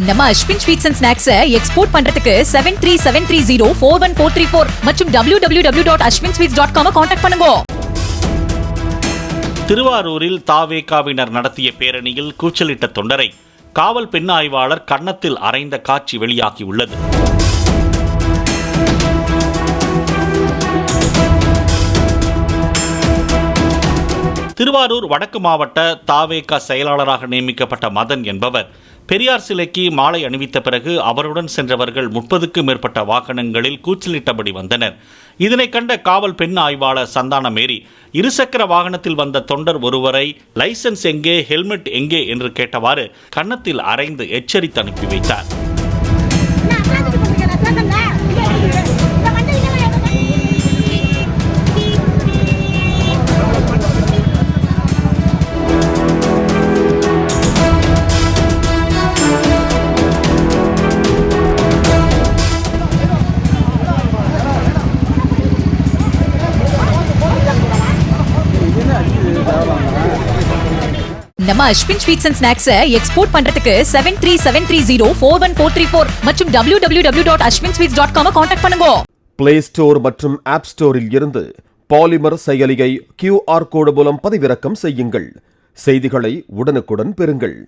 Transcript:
நம்ம Ashwin sweets and snacks export பண்றதுக்கு 7373041434 மற்றும் www.ashwinsweets.com கான்டாக்ட் பண்ணுங்க. திருவாரூரில் தாவேகாவினர் நடத்திய பேரணியில் கூச்சலிட்ட தொண்டரை காவல் பெண் ஆய்வாளர் கன்னத்தில் அறைந்த காட்சி வெளியாகியுள்ளது. திருவாரூர் வடக்கு மாவட்ட தாவேகா செயலாளராக நியமிக்கப்பட்ட மதன் என்பவர் பெரியார் சிலைக்கு மாலை அணிவித்த பிறகு அவருடன் சென்றவர்கள் 30க்கும் மேற்பட்ட வாகனங்களில் கூச்சலிட்டபடி வந்தனர். இதனை கண்ட காவல் பெண் ஆய்வாளர் சந்தான மேரி இருசக்கர வாகனத்தில் வந்த தொண்டர் ஒருவரை லைசன்ஸ் எங்கே, ஹெல்மெட் எங்கே என்று கேட்டவாறு கன்னத்தில் அறைந்து எச்சரித்து அனுப்பி வைத்தார். நம்ம Ashwin sweets and snacks export பண்றதுக்கு 7373041434 மற்றும் www.ashwinsweets.com கான்டாக்ட் பண்ணுங்க. பிளே ஸ்டோர் மற்றும் ஆப் ஸ்டோரில் இருந்து பாலிமர் செயலியை QR கோடு மூலம் பதிவிறக்கம் செய்யுங்கள். செய்திகளை உடனுக்குடன் பெறுங்கள்.